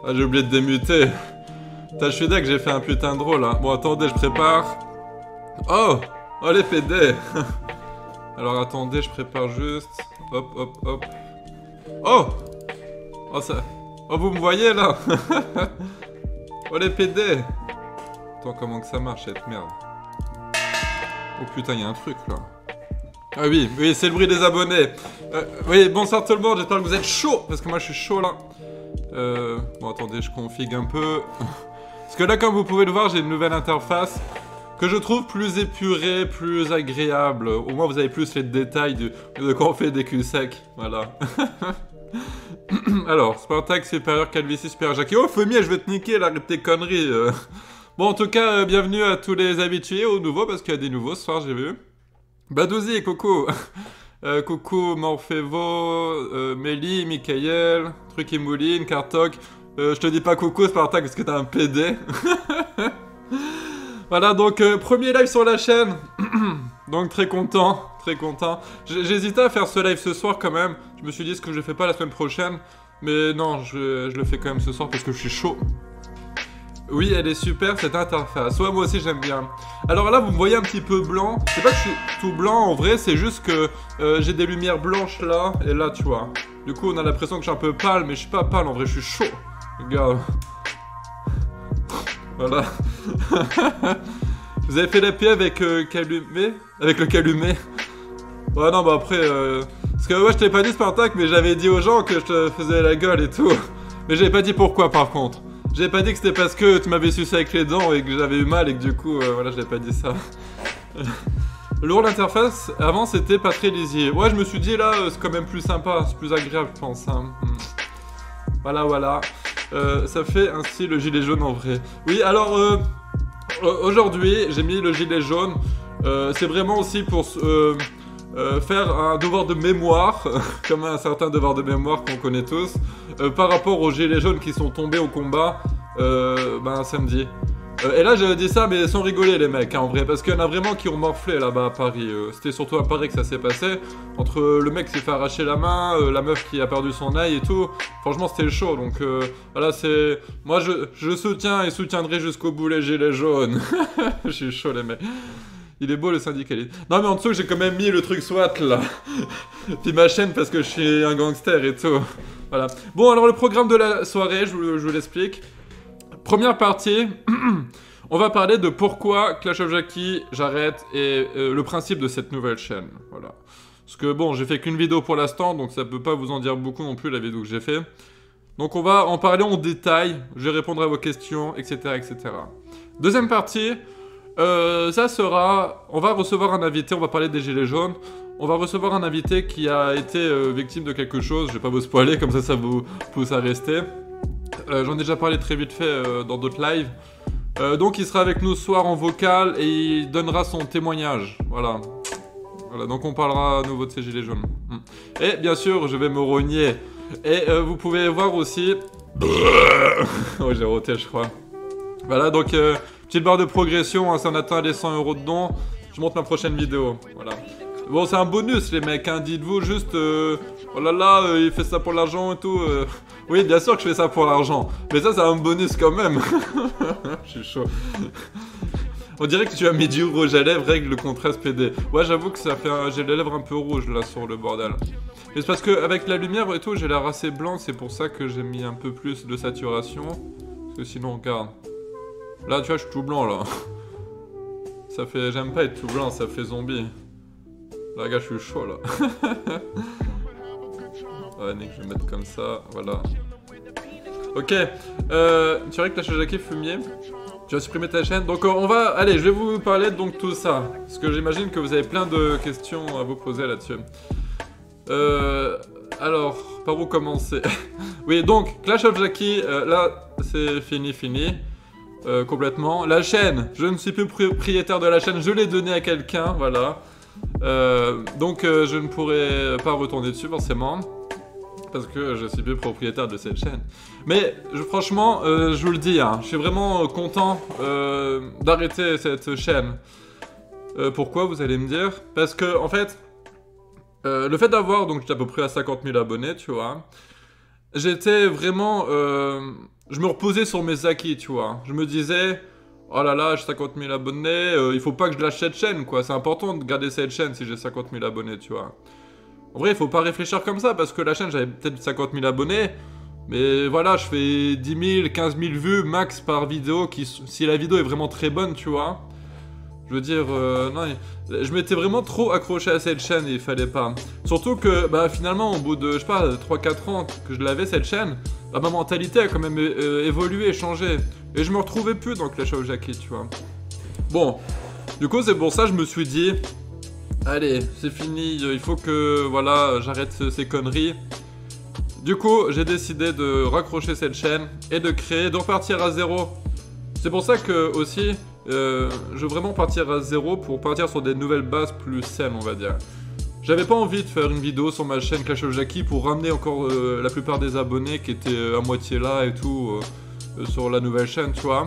Ah, j'ai oublié de démuter. Putain, je suis deg, j'ai fait un putain de drôle, hein. Bon, attendez, je prépare. Oh! Oh, les PD. Alors, attendez, je prépare juste. Hop, hop, hop. Oh! Oh, ça... Oh, vous me voyez, là? Oh, les PD. Attends, comment que ça marche, cette merde? Oh, putain, il y a un truc, là. Ah oui, oui, c'est le bruit des abonnés. Oui, bonsoir tout le monde, j'espère que vous êtes chaud. Parce que moi, je suis chaud, là. Bon, attendez, je config un peu. Parce que là, comme vous pouvez le voir, j'ai une nouvelle interface que je trouve plus épurée, plus agréable. Au moins, vous avez plus les détails de quand on fait des culs secs. Voilà. Alors, Spartak supérieur, Calvitie supérieur, Jackie. Oh, Fumier, je vais te niquer, là, arrête tes conneries. Bon, en tout cas, bienvenue à tous les habitués, aux nouveaux, parce qu'il y a des nouveaux ce soir, j'ai vu. Badouzi, coucou. Coucou, Morphevo, Mélie, Michael, Truc et Mouline, Kartok. Je te dis pas coucou, Spartak, parce que t'es un PD. Voilà, donc premier live sur la chaîne. Donc très content, très content. J'hésitais à faire ce live ce soir quand même. Je me suis dit, est-ce que je le fais pas la semaine prochaine? Mais non, je le fais quand même ce soir parce que je suis chaud. Oui, elle est super cette interface. Ouais, moi aussi j'aime bien. Alors là, vous me voyez un petit peu blanc. C'est pas que je suis tout blanc en vrai, c'est juste que j'ai des lumières blanches là et là, tu vois. Du coup, on a l'impression que je suis un peu pâle, mais je suis pas pâle en vrai, je suis chaud. Regarde. Voilà. Vous avez fait la paix avec Calumet? Avec le Calumet? Ouais, non, bah après... Parce que ouais, je t'ai pas dit Spartak, mais j'avais dit aux gens que je te faisais la gueule et tout. Mais j'avais pas dit pourquoi par contre. J'avais pas dit que c'était parce que tu m'avais sucé avec les dents et que j'avais eu mal et que du coup, voilà, j'avais pas dit ça. Lourd l'interface, avant c'était pas très lisible. Ouais, je me suis dit là, c'est quand même plus sympa, c'est plus agréable, je pense. Hein. Voilà, voilà. Ça fait ainsi le gilet jaune en vrai. Oui, alors, aujourd'hui, j'ai mis le gilet jaune. C'est vraiment aussi pour faire un devoir de mémoire, comme un certain devoir de mémoire qu'on connaît tous, par rapport aux gilets jaunes qui sont tombés au combat samedi. Et là, j'ai dit ça, mais sans rigoler, les mecs, hein, en vrai, parce qu'il y en a vraiment qui ont morflé là-bas à Paris. C'était surtout à Paris que ça s'est passé. Entre le mec qui s'est fait arracher la main, la meuf qui a perdu son œil et tout. Franchement, c'était chaud. Donc voilà, c'est. Moi, je soutiens et soutiendrai jusqu'au bout les gilets jaunes. Je suis chaud, les mecs. Il est beau le syndicaliste. Non, mais en dessous, j'ai quand même mis le truc SWAT là. Puis ma chaîne parce que je suis un gangster et tout. Voilà. Bon, alors le programme de la soirée, je vous l'explique. Première partie, on va parler de pourquoi Clash of Jackie, j'arrête, et le principe de cette nouvelle chaîne. Voilà. Parce que bon, j'ai fait qu'une vidéo pour l'instant, donc ça peut pas vous en dire beaucoup non plus la vidéo que j'ai fait. Donc on va en parler en détail, je vais répondre à vos questions, etc. etc. Deuxième partie, ça sera... On va recevoir un invité, on va parler des gilets jaunes. On va recevoir un invité qui a été victime de quelque chose, je vais pas vous spoiler, comme ça vous pousse à rester. J'en ai déjà parlé très vite fait dans d'autres lives. Donc il sera avec nous ce soir en vocal et il donnera son témoignage. Voilà. Voilà, donc on parlera à nouveau de ces gilets jaunes. Et bien sûr, je vais me rogner. Et vous pouvez voir aussi... Oh, j'ai roté, je crois. Voilà, donc petite barre de progression, hein, si on atteint les 100 € de dons, je monte ma prochaine vidéo. Voilà. Bon, c'est un bonus, les mecs, hein. Dites-vous juste... oh là là, il fait ça pour l'argent et tout. Oui, bien sûr que je fais ça pour l'argent. Mais ça, c'est un bonus quand même. Je suis chaud. On dirait que tu as mis du rouge à lèvres, règle le contraste PD. Ouais, j'avoue que ça fait j'ai les lèvres un peu rouges, là, sur le bordel. Mais c'est parce qu'avec la lumière et tout, j'ai l'air assez blanc. C'est pour ça que j'ai mis un peu plus de saturation. Parce que sinon, regarde. Là, tu vois, je suis tout blanc, là. Ça fait... J'aime pas être tout blanc, ça fait zombie. Là, gars, je suis chaud, là. Ouais, Nick, je vais mettre comme ça, voilà. Ok, tu dirais que Clash of Jackie fumier. Tu vas supprimer ta chaîne. Donc on va... Allez, je vais vous parler donc tout ça. Parce que j'imagine que vous avez plein de questions à vous poser là-dessus. Alors, par où commencer? Oui, donc, Clash of Jackie, là, c'est fini. Complètement. La chaîne, je ne suis plus propriétaire de la chaîne, je l'ai donnée à quelqu'un, voilà. Donc je ne pourrai pas retourner dessus forcément parce que je suis plus propriétaire de cette chaîne. Mais franchement, je vous le dis, hein, je suis vraiment content d'arrêter cette chaîne. Pourquoi, vous allez me dire? Parce que en fait, le fait d'avoir, donc j'étais à peu près à 50 000 abonnés, tu vois, j'étais vraiment je me reposais sur mes acquis, tu vois. Je me disais, oh là là, j'ai 50 000 abonnés, il faut pas que je lâche cette chaîne, quoi. C'est important de garder cette chaîne si j'ai 50 000 abonnés, tu vois. En vrai, il faut pas réfléchir comme ça, parce que la chaîne, j'avais peut-être 50 000 abonnés, mais voilà, je fais 10 000, 15 000 vues max par vidéo, si la vidéo est vraiment très bonne, tu vois. Je veux dire, non, je m'étais vraiment trop accroché à cette chaîne et il fallait pas. Surtout que, bah, finalement, au bout de, je sais pas, 3-4 ans que je l'avais, cette chaîne, bah, ma mentalité a quand même évolué, changé. Et je me retrouvais plus dans Clash of Jackie, tu vois. Bon, du coup, c'est pour ça que je me suis dit, allez, c'est fini, il faut que, voilà, j'arrête ces conneries. Du coup, j'ai décidé de raccrocher cette chaîne et de repartir à zéro. C'est pour ça que, aussi, je veux vraiment partir à zéro pour partir sur des nouvelles bases plus saines, on va dire. J'avais pas envie de faire une vidéo sur ma chaîne Clash of Jackie pour ramener encore la plupart des abonnés qui étaient à moitié là et tout sur la nouvelle chaîne, tu vois.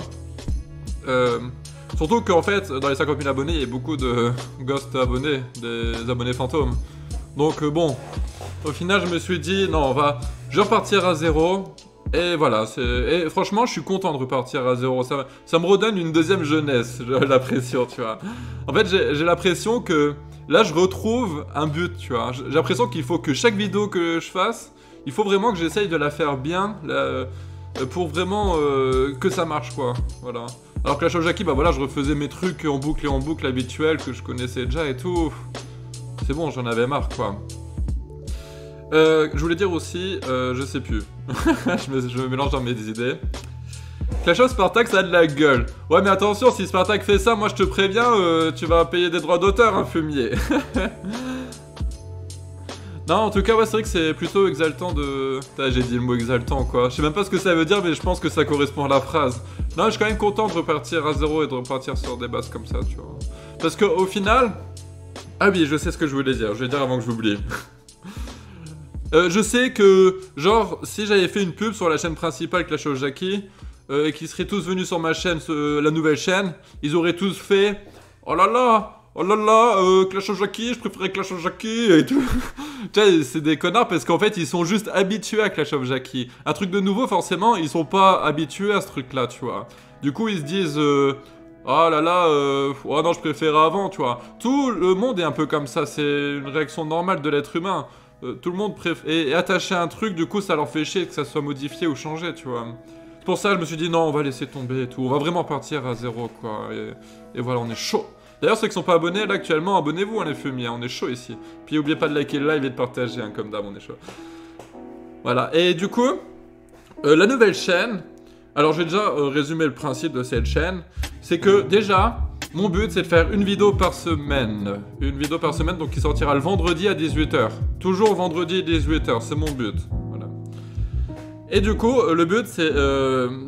Surtout qu'en fait, dans les 50 000 abonnés, il y a beaucoup de ghost abonnés, des abonnés fantômes. Donc bon, au final, je me suis dit, non, je vais repartir à zéro. Et voilà, et franchement, je suis content de repartir à zéro. Ça me redonne une deuxième jeunesse, j'ai l'impression, tu vois. En fait, j'ai l'impression que là, je retrouve un but, tu vois. J'ai l'impression qu'il faut que chaque vidéo que je fasse, il faut vraiment que j'essaye de la faire bien pour vraiment que ça marche, quoi. Voilà. Alors que la Clash of Jackie, bah voilà, je refaisais mes trucs en boucle et en boucle habituels que je connaissais déjà et tout. C'est bon, j'en avais marre, quoi. Je voulais dire aussi, je sais plus. je me mélange dans mes idées. Clash of Spartak, ça a de la gueule. Ouais, mais attention, si Spartak fait ça, moi je te préviens, tu vas payer des droits d'auteur, hein, fumier. Non, en tout cas, ouais, c'est vrai que c'est plutôt exaltant de... J'ai dit le mot exaltant, quoi. Je sais même pas ce que ça veut dire, mais je pense que ça correspond à la phrase. Non, je suis quand même content de repartir à zéro et de repartir sur des bases comme ça, tu vois. Parce qu'au final... Ah oui, je sais ce que je voulais dire. Je vais dire avant que j'oublie. Je sais que, genre, si j'avais fait une pub sur la chaîne principale Clash of Jackie, et qu'ils seraient tous venus sur ma chaîne, la nouvelle chaîne, ils auraient tous fait « Oh là là, Clash of Jackie, je préférais Clash of Jackie et tout. » Tu vois, c'est des connards parce qu'en fait, ils sont juste habitués à Clash of Jackie. Un truc de nouveau, forcément, ils sont pas habitués à ce truc-là, tu vois. Du coup, ils se disent oh là là, oh non, je préférais avant, tu vois. Tout le monde est un peu comme ça, c'est une réaction normale de l'être humain. Tout le monde est attaché à un truc, du coup ça leur fait chier que ça soit modifié ou changé, tu vois. C'est pour ça que je me suis dit non, on va laisser tomber et tout, on va vraiment partir à zéro, quoi. Et voilà, on est chaud. D'ailleurs, ceux qui sont pas abonnés, là, actuellement, abonnez-vous, hein, les fumiers, on est chaud ici. Puis n'oubliez pas de liker le live et de partager, hein, comme d'hab, on est chaud. Voilà, et du coup, la nouvelle chaîne, alors je vais déjà résumer le principe de cette chaîne, c'est que déjà... Mon but, c'est de faire une vidéo par semaine. Une vidéo par semaine, donc qui sortira le vendredi à 18 h. Toujours vendredi à 18 h, c'est mon but. Voilà. Et du coup, le but, c'est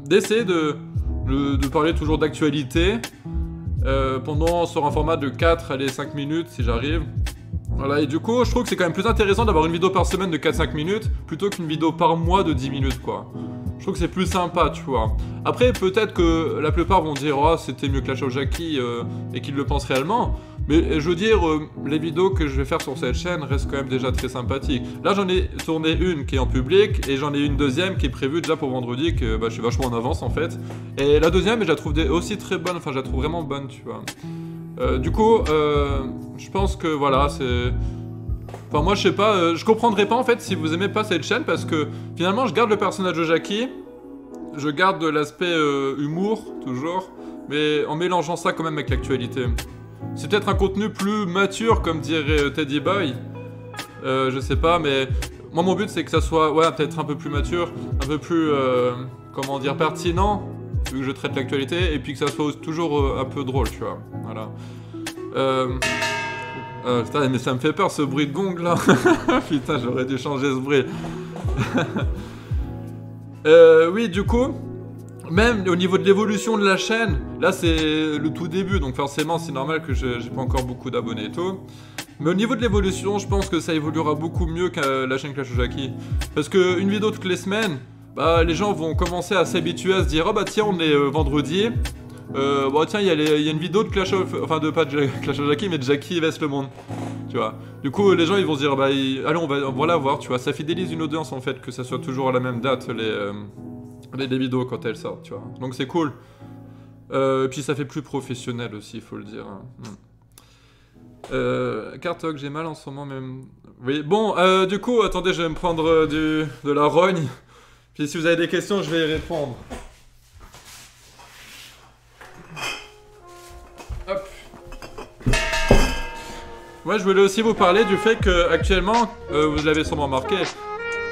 d'essayer de parler toujours d'actualité sur un format de 4, allez, 5 minutes, si j'arrive. Voilà, et du coup, je trouve que c'est quand même plus intéressant d'avoir une vidéo par semaine de 4-5 minutes, plutôt qu'une vidéo par mois de 10 minutes, quoi. Je trouve que c'est plus sympa, tu vois. Après, peut-être que la plupart vont dire « Oh, c'était mieux Clash of Jackie et qu'ils le pensent réellement. Mais je veux dire, les vidéos que je vais faire sur cette chaîne restent quand même déjà très sympathiques. Là, j'en ai tourné une qui est en public, et j'en ai une deuxième qui est prévue déjà pour vendredi, que bah, je suis vachement en avance, en fait. Et la deuxième, je la trouve aussi très bonne, enfin, je la trouve vraiment bonne, tu vois. Du coup, je pense que, voilà, c'est... Enfin, moi, je sais pas, je comprendrais pas, en fait, si vous aimez pas cette chaîne, parce que, finalement, je garde le personnage de Jackie, je garde l'aspect humour, toujours, mais en mélangeant ça quand même avec l'actualité. C'est peut-être un contenu plus mature, comme dirait Teddy Boy, je sais pas, mais... Moi, mon but, c'est que ça soit, ouais, peut-être un peu plus mature, un peu plus, comment dire, pertinent, vu que je traite l'actualité, et puis que ça soit toujours un peu drôle, tu vois, voilà. Putain, mais ça me fait peur ce bruit de gong là. Putain, j'aurais dû changer ce bruit. Oui, du coup, même au niveau de l'évolution de la chaîne, là c'est le tout début, donc forcément c'est normal que j'ai pas encore beaucoup d'abonnés et tout. Mais au niveau de l'évolution, je pense que ça évoluera beaucoup mieux que la chaîne Clash of Jackie. Parce qu'une vidéo toutes les semaines, bah les gens vont commencer à s'habituer à se dire « Oh bah tiens, on est vendredi ». Bon tiens, il y a une vidéo de Clash of... Enfin, pas de Clash of Jackie, mais de Jackie vs le monde. Tu vois. Du coup, les gens, ils vont se dire, bah, allez, on va la voir, tu vois. Ça fidélise une audience, en fait, que ça soit toujours à la même date, les vidéos quand elles sortent, tu vois. Donc c'est cool. Puis ça fait plus professionnel aussi, il faut le dire. Kartok, j'ai mal en ce moment même. Oui, bon, du coup, attendez, je vais me prendre de la rogne. Puis si vous avez des questions, je vais y répondre. Hop. Moi, je voulais aussi vous parler du fait que actuellement, vous l'avez sûrement remarqué.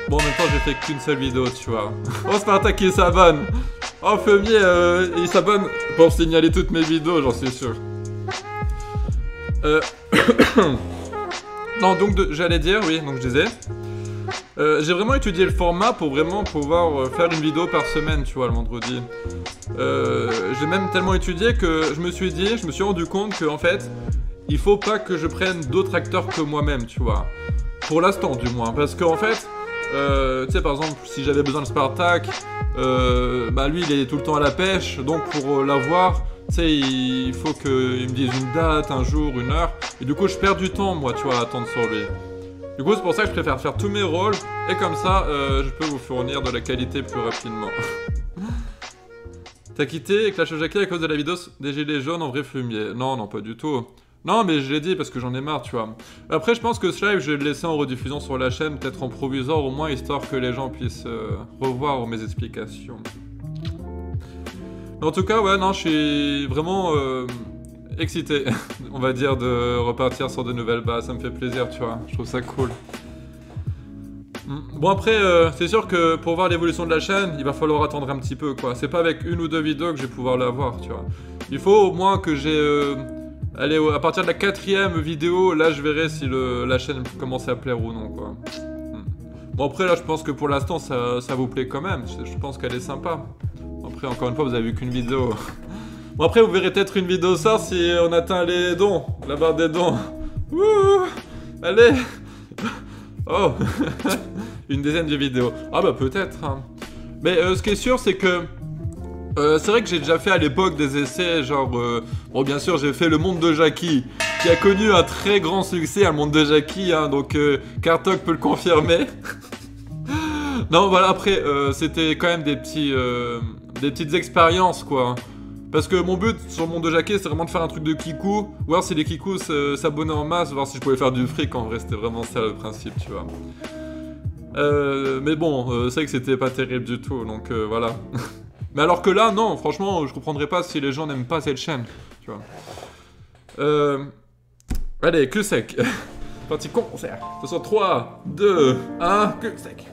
Bon, en même temps, j'ai fait qu'une seule vidéo, tu vois. Oh, Spartak, il s'abonne. Oh, Fumier, il s'abonne pour signaler toutes mes vidéos, j'en suis sûr. Non, donc, j'allais dire, oui, donc je disais. J'ai vraiment étudié le format pour vraiment pouvoir faire une vidéo par semaine, tu vois, le vendredi. J'ai même tellement étudié que je me suis rendu compte que, en fait, il faut pas que je prenne d'autres acteurs que moi-même, tu vois. Pour l'instant, du moins. Parce qu'en fait, tu sais, par exemple, si j'avais besoin de Spartak, bah lui, il est tout le temps à la pêche. Donc, pour l'avoir, tu sais, il faut qu'il me dise une date, un jour, une heure. Et du coup, je perds du temps, moi, tu vois, à attendre sur lui. Du coup, c'est pour ça que je préfère faire tous mes rôles. Et comme ça, je peux vous fournir de la qualité plus rapidement. T'as quitté Clash of Jackie à cause de la vidéo des gilets jaunes en vrai fumier? Non, non, pas du tout. Non, mais je l'ai dit parce que j'en ai marre, tu vois. Après, je pense que ce live, je vais le laisser en rediffusion sur la chaîne, peut-être en provisoire au moins, histoire que les gens puissent revoir mes explications. Mais en tout cas, ouais, non, je suis vraiment excité, on va dire, de repartir sur de nouvelles bases. Ça me fait plaisir, tu vois. Je trouve ça cool. Bon, après, c'est sûr que pour voir l'évolution de la chaîne, il va falloir attendre un petit peu, quoi. C'est pas avec une ou deux vidéos que je vais pouvoir la voir, tu vois. Il faut au moins que j'ai... Allez, à partir de la 4e vidéo, là, je verrai si la chaîne commence à plaire ou non, quoi. Bon, après, là, je pense que pour l'instant, ça vous plaît quand même. Je pense qu'elle est sympa. Après, encore une fois, vous avez vu qu'une vidéo. Bon, après, vous verrez peut-être une vidéo ça si on atteint les dons. La barre des dons. Wouh! Allez! Oh! Une dizaine de vidéos. Ah bah, peut-être, hein. Mais ce qui est sûr, c'est que... c'est vrai que j'ai déjà fait à l'époque des essais, genre... bon, bien sûr, j'ai fait Le Monde de Jackie, qui a connu un très grand succès, Le Monde de Jackie, hein, donc Kartok peut le confirmer. Non, voilà, après, c'était quand même des petites expériences, quoi. Parce que mon but sur Le Monde de Jackie, c'est vraiment de faire un truc de kikou, voir si les kikous s'abonnaient en masse, voir si je pouvais faire du fric, en vrai, c'était vraiment ça le principe, tu vois. Mais bon, c'est vrai que c'était pas terrible du tout, donc voilà. Mais alors que là, non, franchement, je comprendrais pas si les gens n'aiment pas cette chaîne, tu vois. Allez, que sec. Parti concert. Ce sont 3, 2, 1, que sec.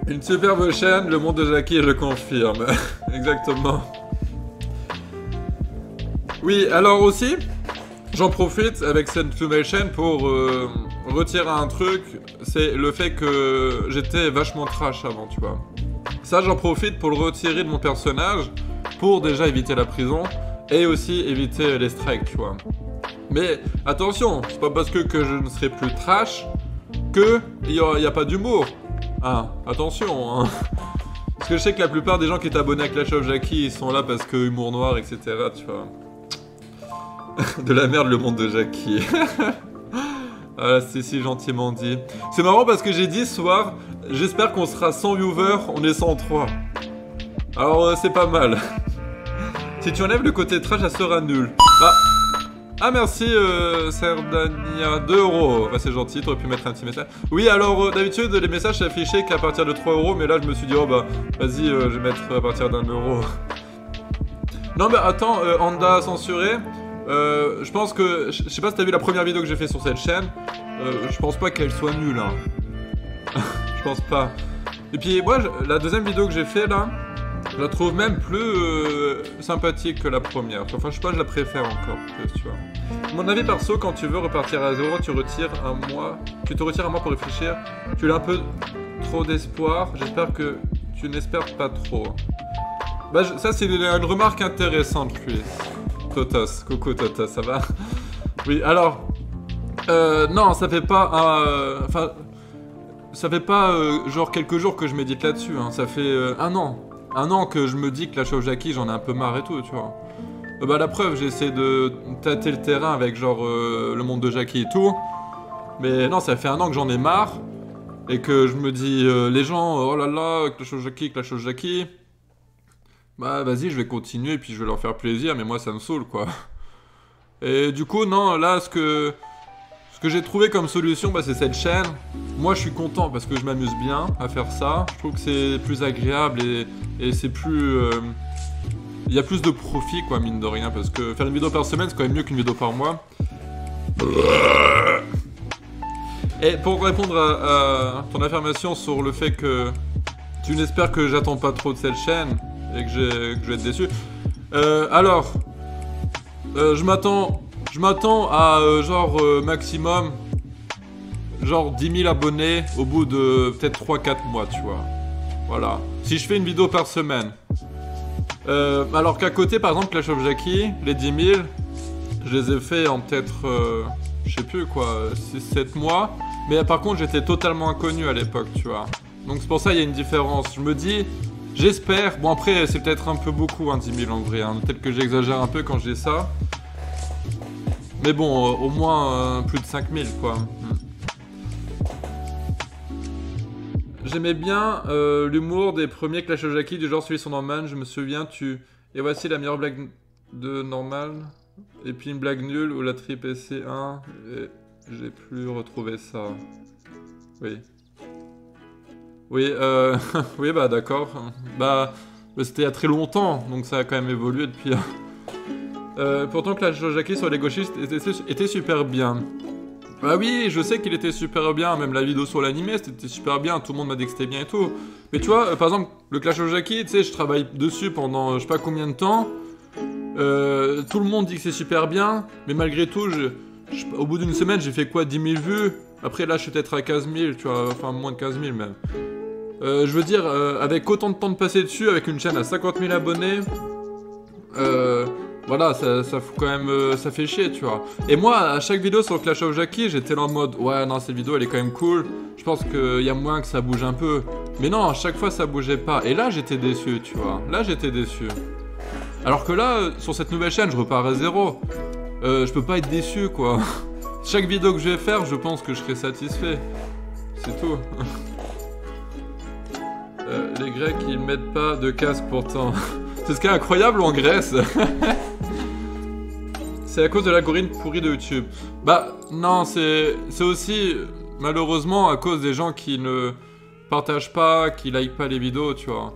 Une superbe chaîne, Le Monde de Jackie, je confirme. Exactement. Oui, alors aussi, j'en profite avec cette nouvelle chaîne pour retirer un truc, c'est le fait que j'étais vachement trash avant, tu vois. Ça, j'en profite pour le retirer de mon personnage, pour déjà éviter la prison, et aussi éviter les strikes, tu vois. Mais attention, c'est pas parce que je ne serai plus trash que il y a pas d'humour. Ah, attention, hein. Parce que je sais que la plupart des gens qui étaient abonnés à Clash of Jackie, ils sont là parce que humour noir, etc., tu vois. De la merde, Le Monde de Jackie. Ah, c'est si gentiment dit. C'est marrant parce que j'ai dit ce soir, j'espère qu'on sera 100 viewers, on est 103. Alors, c'est pas mal. Si tu enlèves le côté trash, ça sera nul. Bah... Ah merci Serdania, 2 €. Bah, c'est gentil, t'aurais pu mettre un petit message. Oui alors d'habitude les messages s'affichaient qu'à partir de 3 €, mais là je me suis dit oh bah vas-y je vais mettre à partir d'1 €. Non mais attends, Anda censuré, je pense que, je sais pas si t'as vu la première vidéo que j'ai fait sur cette chaîne, je pense pas qu'elle soit nulle hein. Je pense pas. Et puis moi la deuxième vidéo que j'ai fait là, je la trouve même plus sympathique que la première. Enfin, je sais pas, je la préfère encore plus, tu vois. Mon avis perso, quand tu veux repartir à 0, tu te retires un mois pour réfléchir. Tu as un peu trop d'espoir. J'espère que tu n'espères pas trop. Bah, ça, c'est une remarque intéressante, lui. Totos, coucou Totos, ça va? Oui, alors... non, ça fait pas un... Enfin... ça fait pas genre quelques jours que je médite là-dessus, hein. Ça fait un an. Un an que je me dis que Clash of Jackie, j'en ai un peu marre et tout, tu vois. Bah la preuve, j'essaie de tâter le terrain avec genre le monde de Jackie et tout. Mais non, ça fait un an que j'en ai marre. Et que je me dis, les gens, oh là là, Clash of Jackie, Clash of Jackie. Bah vas-y, je vais continuer et puis je vais leur faire plaisir, mais moi ça me saoule quoi. Et du coup, non, là, ce que j'ai trouvé comme solution, bah, c'est cette chaîne. Moi, je suis content parce que je m'amuse bien à faire ça. Je trouve que c'est plus agréable et c'est plus... Il y a plus de profit, quoi, mine de rien. Parce que faire une vidéo par semaine, c'est quand même mieux qu'une vidéo par mois. Et pour répondre à ton affirmation sur le fait que tu n'espères que j'attends pas trop de cette chaîne et que je vais être déçu. Alors, je m'attends à genre maximum genre 10 000 abonnés au bout de peut-être 3-4 mois, tu vois. Voilà. Si je fais une vidéo par semaine. Alors qu'à côté, par exemple, Clash of Jackie, les 10 000, je les ai fait en peut-être, je sais plus quoi, 6-7 mois. Mais par contre, j'étais totalement inconnu à l'époque, tu vois. Donc c'est pour ça il y a une différence. Je me dis, j'espère, bon après c'est peut-être un peu beaucoup, hein, 10 000 en vrai, hein. Peut-être que j'exagère un peu quand je dis ça. Mais bon, au moins plus de 5 000 quoi. J'aimais bien l'humour des premiers Clash of Jackie du genre celui sur Norman, je me souviens, Et voici la meilleure blague de Normal. Et puis une blague nulle où la trip est C1. Et j'ai plus retrouvé ça. Oui. Oui, oui, bah d'accord. Bah, c'était il y a très longtemps, donc ça a quand même évolué depuis. Pourtant Clash of Jackie sur les gauchistes était super bien. Bah oui, je sais qu'il était super bien, même la vidéo sur l'animé, c'était super bien, tout le monde m'a dit que c'était bien et tout. Mais tu vois, par exemple, le Clash of Jackie, tu sais, je travaille dessus pendant je sais pas combien de temps. Tout le monde dit que c'est super bien, mais malgré tout, au bout d'une semaine, j'ai fait quoi, 10 000 vues. Après là, je suis peut-être à 15 000, tu vois, enfin moins de 15 000 même. Je veux dire, avec autant de temps de passer dessus, avec une chaîne à 50 000 abonnés, voilà, ça fout quand même, ça fait chier, tu vois. Et moi, à chaque vidéo sur Clash of Jackie, j'étais là en mode, ouais, non, cette vidéo, elle est quand même cool. Je pense qu'il y a moyen que ça bouge un peu. Mais non, à chaque fois, ça bougeait pas. Et là, j'étais déçu, tu vois. Là, j'étais déçu. Alors que là, sur cette nouvelle chaîne, je repars à zéro. Je peux pas être déçu, quoi. Chaque vidéo que je vais faire, je pense que je serai satisfait. C'est tout. Les Grecs, ils mettent pas de casque pourtant. C'est ce qui est incroyable en Grèce. C'est à cause de l'algorithme pourri de YouTube. Bah, non, c'est aussi, malheureusement, à cause des gens qui ne partagent pas, qui likent pas les vidéos, tu vois.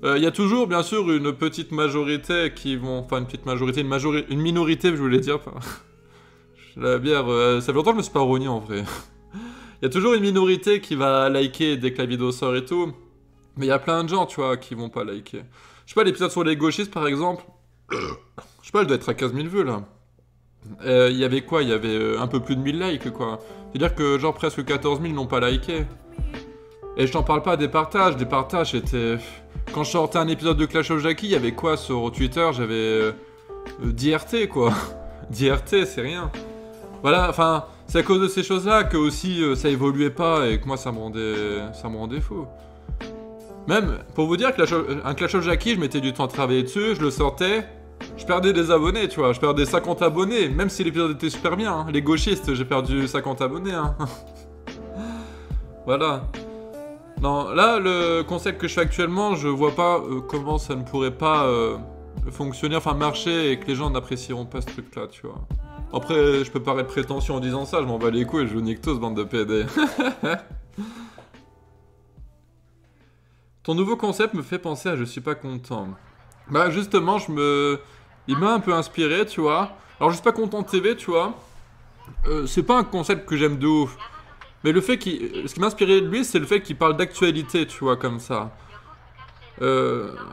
Il y a toujours, bien sûr, une petite majorité qui vont... Enfin, une petite majorité, une minorité, je voulais dire. La bière, ça fait longtemps que je me suis pas rogné, en vrai. Il y a toujours une minorité qui va liker dès que la vidéo sort et tout. Mais il y a plein de gens, tu vois, qui vont pas liker. Je sais pas, l'épisode sur les gauchistes, par exemple... Je sais pas, elle doit être à 15 000 vues, là. Il y avait quoi? Il y avait un peu plus de 1000 likes, quoi. C'est-à-dire que, genre, presque 14 000 n'ont pas liké. Et je t'en parle pas des partages. Des partages, c'était... Quand je sortais un épisode de Clash of Jackie, il y avait quoi sur Twitter? J'avais... 10 RT, quoi. 10 RT, c'est rien. Voilà, enfin... C'est à cause de ces choses-là que, aussi, ça évoluait pas et que moi, ça me rendait fou. Même, pour vous dire, un Clash of Jackie, je mettais du temps à travailler dessus, je le sortais, je perdais des abonnés, tu vois, je perdais 50 abonnés, même si l'épisode était super bien, hein. Les gauchistes, j'ai perdu 50 abonnés, hein. Voilà. Non, là, le concept que je fais actuellement, je vois pas comment ça ne pourrait pas fonctionner, enfin marcher, et que les gens n'apprécieront pas ce truc-là, tu vois. Après, je peux paraître prétentieux en disant ça, je m'en bats les couilles, je vous nique tous, bande de PD. Ton nouveau concept me fait penser à Je suis pas content. Bah justement, il m'a un peu inspiré, tu vois. Alors Je suis pas content TV, tu vois. C'est pas un concept que j'aime de ouf. Mais ce qui m'a inspiré de lui, c'est le fait qu'il parle d'actualité, tu vois, comme ça.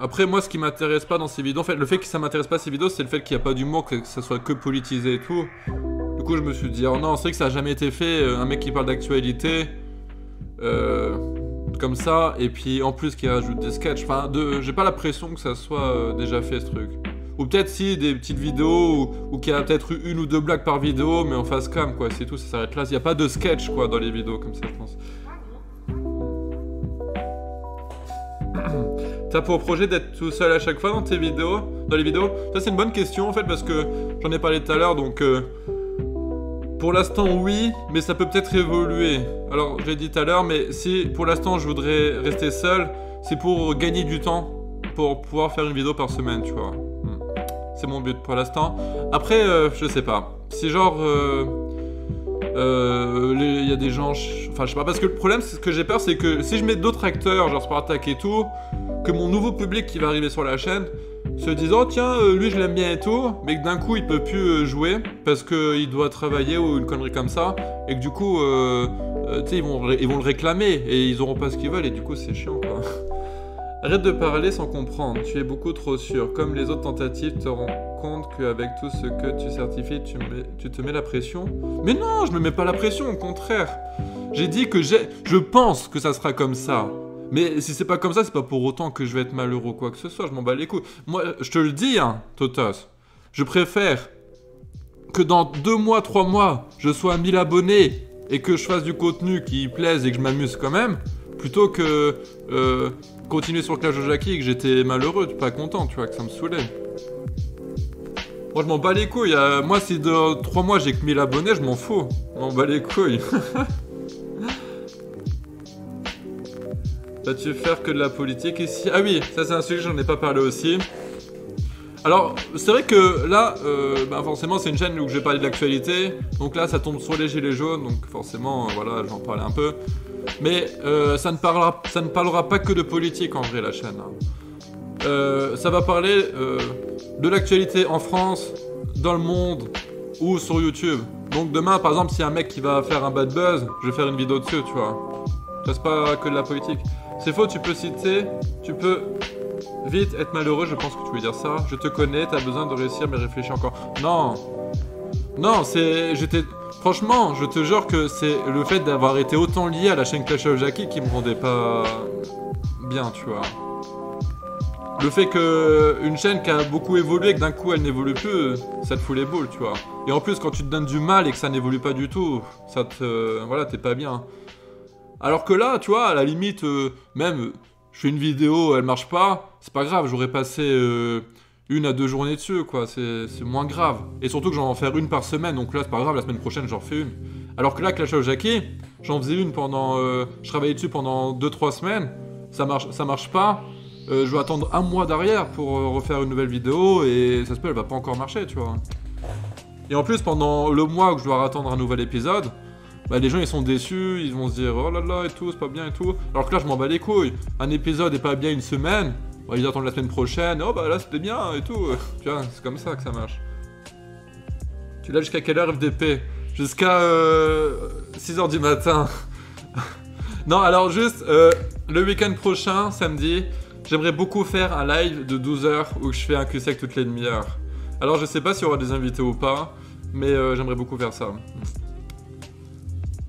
Après, moi, ce qui m'intéresse pas dans ces vidéos, en fait, le fait que ça m'intéresse pas ces vidéos, c'est le fait qu'il n'y a pas d'humour, que ça soit que politisé et tout. Du coup, je me suis dit, oh non, c'est vrai que ça a jamais été fait, un mec qui parle d'actualité. Comme ça, et puis en plus qui rajoute des sketchs, enfin, j'ai pas l'impression que ça soit déjà fait ce truc. Ou peut-être si, des petites vidéos, ou qu'il y a peut-être une ou deux blagues par vidéo, mais en face cam, quoi, c'est tout, ça s'arrête là. Il y a pas de sketch, quoi, dans les vidéos, comme ça, je pense. T'as pour projet d'être tout seul à chaque fois dans tes vidéos, dans les vidéos? Ça c'est une bonne question en fait parce que j'en ai parlé tout à l'heure donc pour l'instant oui, mais ça peut peut-être évoluer. Alors j'ai dit tout à l'heure, mais si pour l'instant je voudrais rester seul, c'est pour gagner du temps, pour pouvoir faire une vidéo par semaine, tu vois. C'est mon but pour l'instant. Après, je sais pas. Si genre il y a des gens, enfin je sais pas, parce que le problème, c'est ce que j'ai peur, c'est que si je mets d'autres acteurs, genre Spartak et tout, que mon nouveau public qui va arriver sur la chaîne se dise oh tiens lui je l'aime bien et tout, mais que d'un coup il peut plus jouer parce que il doit travailler ou une connerie comme ça, et que du coup tu sais ils vont le réclamer et ils auront pas ce qu'ils veulent et du coup c'est chiant quoi. Arrête de parler sans comprendre, tu es beaucoup trop sûr. Comme les autres tentatives, te rends compte qu'avec tout ce que tu certifies, tu te mets la pression. Mais non, je me mets pas la pression, au contraire. J'ai dit que je pense que ça sera comme ça. Mais si c'est pas comme ça, c'est pas pour autant que je vais être malheureux ou quoi que ce soit, je m'en bats les couilles. Moi, je te le dis, hein, Totos, je préfère que dans 2 mois, 3 mois, je sois à 1000 abonnés et que je fasse du contenu qui plaise et que je m'amuse quand même, plutôt que continuer sur Clash of Jackie et que j'étais malheureux, pas content, tu vois, que ça me saoulait. Moi, je m'en bats les couilles. Moi, si dans 3 mois j'ai que 1000 abonnés, je m'en fous. Je m'en bats les couilles. Vas-tu faire que de la politique ici? Ah oui, ça c'est un sujet que j'en ai pas parlé aussi. Alors, c'est vrai que là, forcément, c'est une chaîne où je vais parler de l'actualité. Donc là, ça tombe sur les gilets jaunes. Donc forcément, voilà, j'en parlais un peu. Mais ça ne parlera pas que de politique en vrai, la chaîne. Ça va parler de l'actualité en France, dans le monde ou sur YouTube. Donc demain, par exemple, s'il y a un mec qui va faire un bad buzz, je vais faire une vidéo dessus, tu vois. Ça c'est pas que de la politique. C'est faux, tu peux vite être malheureux, je pense que tu veux dire ça. Je te connais, t'as besoin de réussir mais réfléchis encore. Non. Non, franchement, je te jure que c'est le fait d'avoir été autant lié à la chaîne Clash of Jackie qui me rendait pas bien, tu vois. Le fait qu'une chaîne qui a beaucoup évolué et que d'un coup elle n'évolue plus, ça te fout les boules, tu vois. Et en plus, quand tu te donnes du mal et que ça n'évolue pas du tout, voilà, t'es pas bien. Alors que là, tu vois, à la limite, même, je fais une vidéo, elle marche pas, c'est pas grave, j'aurais passé 1 à 2 journées dessus, quoi, c'est moins grave. Et surtout que j'en vais en faire une par semaine, donc là, c'est pas grave, la semaine prochaine, j'en refais une. Alors que là, Clash of Jackie, j'en faisais une pendant... je travaillais dessus pendant 2-3 semaines, ça marche pas, je vais attendre 1 mois derrière pour refaire une nouvelle vidéo, et ça se peut, elle va pas encore marcher, tu vois. Et en plus, pendant le mois où je dois attendre un nouvel épisode, bah les gens ils sont déçus, ils vont se dire oh là là et tout, c'est pas bien et tout. Alors que là je m'en bats les couilles. Un épisode est pas bien une semaine, bah, ils attendent la semaine prochaine, oh bah là c'était bien et tout. Tu vois, c'est comme ça que ça marche. Tu l'as jusqu'à quelle heure FDP? Jusqu'à 6h du matin. Non alors juste, le week-end prochain, samedi, j'aimerais beaucoup faire un live de 12h où je fais un cul sec toutes les demi-heures. Alors je sais pas s'il y aura des invités ou pas, mais j'aimerais beaucoup faire ça.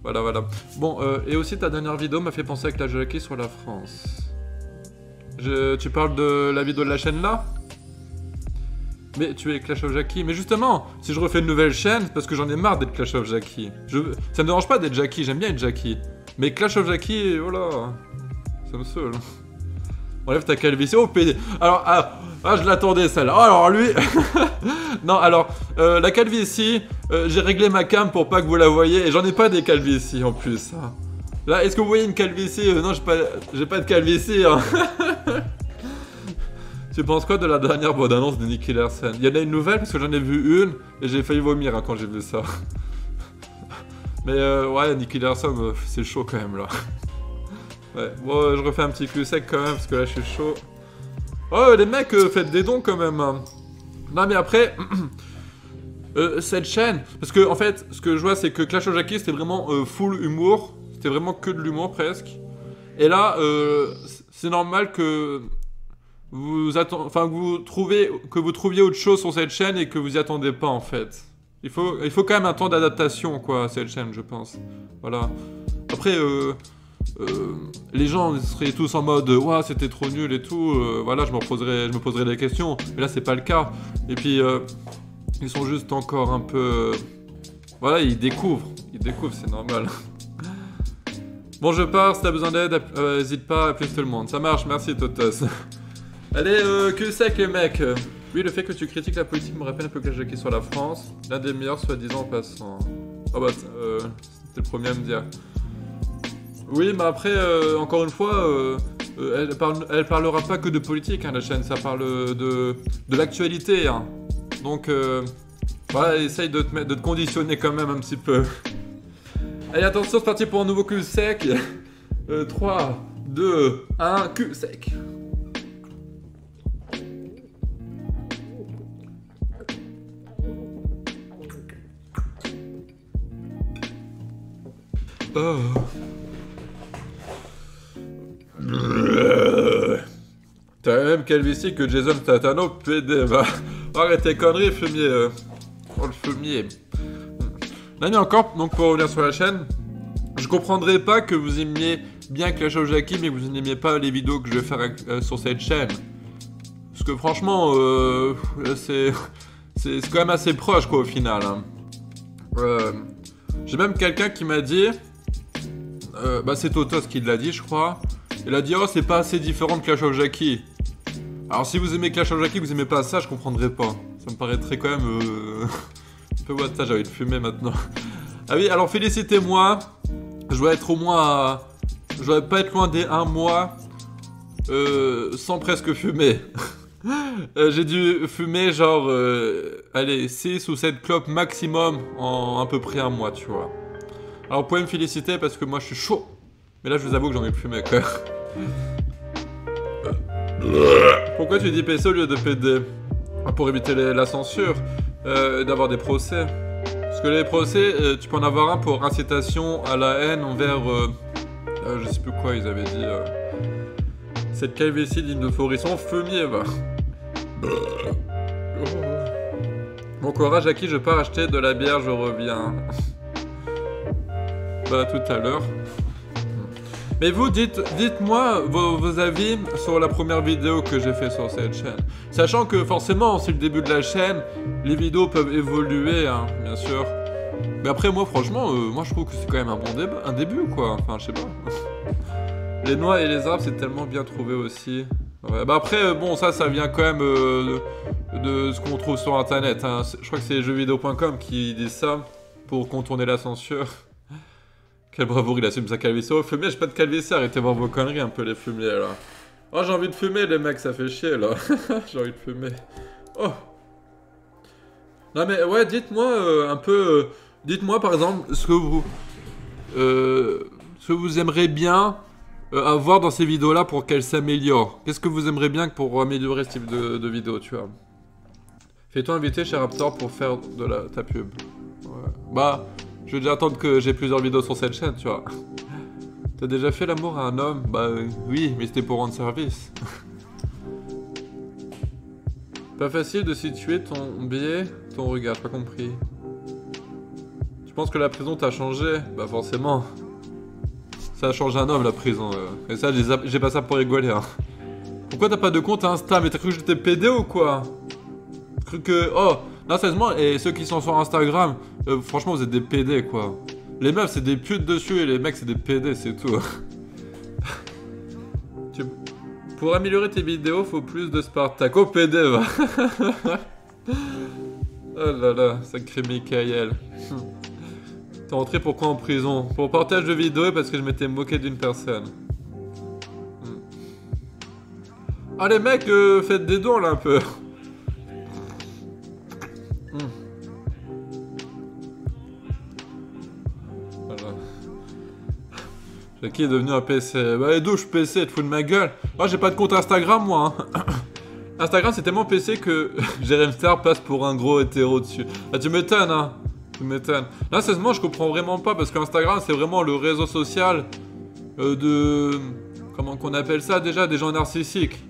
Voilà, voilà. Bon, et aussi ta dernière vidéo m'a fait penser à Clash of Jackie sur la France. Tu parles de la vidéo de la chaîne là? Mais tu es Clash of Jackie. Mais justement, si je refais une nouvelle chaîne, parce que j'en ai marre d'être Clash of Jackie. Ça me dérange pas d'être Jackie, j'aime bien être Jackie. Mais Clash of Jackie, voilà. Ça me saoule. Enlève ta calvitie. Oh, PD. Alors, je l'attendais celle-là. Oh, alors lui. Non, alors, la calvitie, j'ai réglé ma cam pour pas que vous la voyez. Et j'en ai pas des calvities en plus. Là, est-ce que vous voyez une calvitie? Non, j'ai pas de calvitie. Hein. Tu penses quoi de la dernière bande-annonce de Nicky Larson? Il y en a une nouvelle parce que j'en ai vu une et j'ai failli vomir quand j'ai vu ça. Mais ouais, Nicky Larson, c'est chaud quand même là. Ouais, bon, je refais un petit cul sec quand même parce que là je suis chaud. Oh, les mecs, faites des dons quand même. Hein. Non, mais après, cette chaîne, parce que en fait, ce que je vois, c'est que Clash of Jackie c'était vraiment full humour. C'était vraiment que de l'humour presque. Et là, c'est normal que vous trouviez autre chose sur cette chaîne et que vous y attendez pas en fait. Il faut quand même un temps d'adaptation quoi à cette chaîne, je pense. Voilà. Après, les gens seraient tous en mode ouah c'était trop nul et tout. Voilà, je me poserais des questions. Mais là c'est pas le cas. Et puis ils sont juste encore un peu. Voilà, ils découvrent, c'est normal. Bon, je pars, si t'as besoin d'aide, hésite pas, appuie tout le monde. Ça marche, merci Totos. Allez, que sec les mecs. Oui, le fait que tu critiques la politique me rappelle un peu que j'ai sur la France. L'un des meilleurs soi-disant en passant. Oh bah, c'était le premier à me dire. Oui, mais après, encore une fois, elle parlera pas que de politique, hein, la chaîne, ça parle de l'actualité. Hein. Donc, voilà, essaye de te conditionner quand même un petit peu. Allez, attention, c'est parti pour un nouveau cul sec. 3, 2, 1, cul sec. Oh. T'as la même calvitie que Jason Tatano, PD, va. Arrête tes conneries, fumier. Oh, le fumier. Là, mais encore, donc pour revenir sur la chaîne, je comprendrais pas que vous aimiez bien Clash of Jackie, mais que vous n'aimiez pas les vidéos que je vais faire sur cette chaîne. Parce que franchement, c'est quand même assez proche, quoi, au final. Hein. J'ai même quelqu'un qui m'a dit... bah c'est Totos qui l'a dit, je crois. Il a dit, oh, c'est pas assez différent de Clash of Jackie. Alors si vous aimez Clash of Jackie, vous aimez pas ça, je comprendrais pas. Ça me paraîtrait quand même... un peu what ça, j'ai envie de fumer maintenant. Ah oui, alors félicitez-moi. Je dois être au moins à... Je dois pas être loin des 1 mois sans presque fumer. J'ai dû fumer genre... allez, 6 ou 7 clopes maximum en à peu près 1 mois, tu vois. Alors vous pouvez me féliciter parce que moi je suis chaud. Mais là je vous avoue que j'en ai fumé quoi. Pourquoi tu dis PC au lieu de PD? Pour éviter la censure, d'avoir des procès. Parce que les procès, tu peux en avoir un pour incitation à la haine envers... je sais plus quoi ils avaient dit. Cette calvitie digne de Forisson, fumier va. Bon courage à qui je pars acheter de la bière, je reviens. Bah tout à l'heure. Mais vous, dites-moi vos avis sur la première vidéo que j'ai fait sur cette chaîne. Sachant que forcément, c'est le début de la chaîne, les vidéos peuvent évoluer, hein, bien sûr. Mais après, moi, franchement, moi je trouve que c'est quand même un début, quoi. Enfin, je sais pas. Les noix et les arbres, c'est tellement bien trouvé aussi. Ouais, bah après, bon, ça vient quand même de ce qu'on trouve sur Internet. Hein. Je crois que c'est jeuxvideo.com qui dit ça pour contourner la censure. Quel bravoure, il assume sa calvitie. Oh, fumier, j'ai pas de calvitie, arrêtez de voir vos conneries un peu, les fumiers, là. Oh, j'ai envie de fumer, les mecs, ça fait chier, là. J'ai envie de fumer. Oh. Non, mais, ouais, dites-moi un peu... dites-moi, par exemple, ce que vous aimeriez bien avoir dans ces vidéos-là pour qu'elles s'améliorent. Qu'est-ce que vous aimeriez bien pour améliorer ce type de vidéo, tu vois. Fais-toi inviter chez Raptor pour faire de ta pub. Ouais. Bah... Je vais déjà attendre que j'ai plusieurs vidéos sur cette chaîne, tu vois. T'as déjà fait l'amour à un homme? Bah oui, mais c'était pour rendre service. Pas facile de situer ton biais, ton regard, j'ai pas compris. Tu penses que la prison t'a changé? Bah forcément. Ça a changé un homme, la prison. Et ça, j'ai pas ça pour rigoler, hein. Pourquoi t'as pas de compte Insta? Mais t'as cru que j'étais pédé ou quoi? T'as cru que... Oh, non, sérieusement, et ceux qui sont sur Instagram, franchement, vous êtes des PD, quoi. Les meufs, c'est des putes dessus, et les mecs, c'est des PD, c'est tout. Pour améliorer tes vidéos, faut plus de Spartak. Oh, PD, va. Oh là là, sacré Michael. T'es rentré pourquoi en prison? Pour partage de vidéos et parce que je m'étais moqué d'une personne. Ah, les mecs, faites des dons, là, un peu. Qui est devenu un PC? Bah, d'où je PC, tu te fous de ma gueule? Moi, j'ai pas de compte Instagram, moi. Hein. Instagram, c'est tellement PC que Jérém Star passe pour un gros hétéro dessus. Ah, tu m'étonnes, hein. Tu m'étonnes. Là, sérieusement, je comprends vraiment pas parce qu'Instagram, c'est vraiment le réseau social de... Comment qu'on appelle ça déjà? Des gens narcissiques.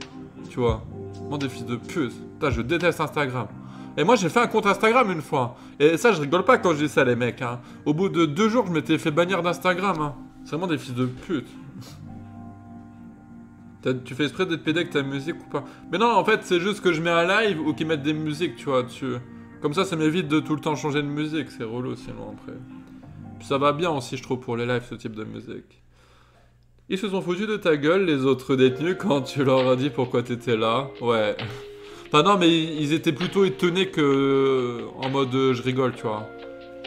Tu vois. Vraiment des fils de pute. Putain, je déteste Instagram. Et moi, j'ai fait un compte Instagram une fois. Et ça, je rigole pas quand je dis ça, les mecs. Hein. Au bout de 2 jours, je m'étais fait bannir d'Instagram. Hein. C'est vraiment des fils de pute. Tu fais exprès d'être pédé avec ta musique ou pas? Mais non, en fait, c'est juste que je mets un live ou qu'ils mettent des musiques, tu vois, dessus. Comme ça m'évite de tout le temps changer de musique. C'est relou, sinon, après. Puis ça va bien aussi, je trouve, pour les lives, ce type de musique. Ils se sont foutus de ta gueule, les autres détenus, quand tu leur as dit pourquoi t'étais là. Ouais. Enfin non, mais ils étaient plutôt étonnés que... En mode je rigole, tu vois.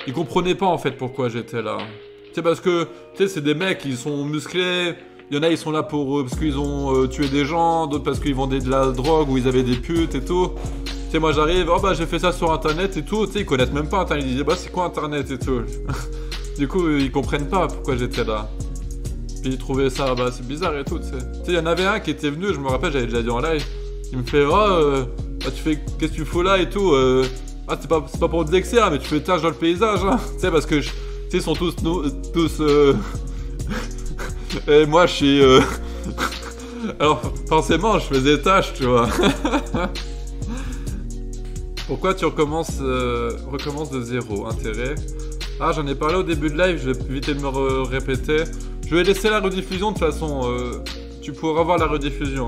Ils comprenaient pas en fait pourquoi j'étais là. Tu sais, parce que, tu sais, c'est des mecs, ils sont musclés. Il y en a, ils sont là pour... parce qu'ils ont tué des gens, d'autres parce qu'ils vendaient de la drogue ou ils avaient des putes et tout. Tu sais, moi j'arrive, oh bah j'ai fait ça sur internet et tout. Tu sais, ils connaissent même pas internet. Ils disaient, bah c'est quoi internet et tout. Du coup, ils comprennent pas pourquoi j'étais là. Puis ils trouvaient ça, bah c'est bizarre et tout, tu sais. Tu sais, il y en avait un qui était venu, je me rappelle, j'avais déjà dit en live. Il me fait, oh, bah, tu fais, qu'est-ce que tu fous là et tout. Ah, c'est pas pour te vexer, hein, mais tu fais tâche dans le paysage, hein. Tu sais, parce que, tu sais, ils sont tous, et moi, je suis, alors, forcément, je faisais tâche, tu vois. Pourquoi tu recommences de zéro? Intérêt. Ah, j'en ai parlé au début de live, je vais éviter de me répéter. Je vais laisser la rediffusion, de toute façon, tu pourras voir la rediffusion.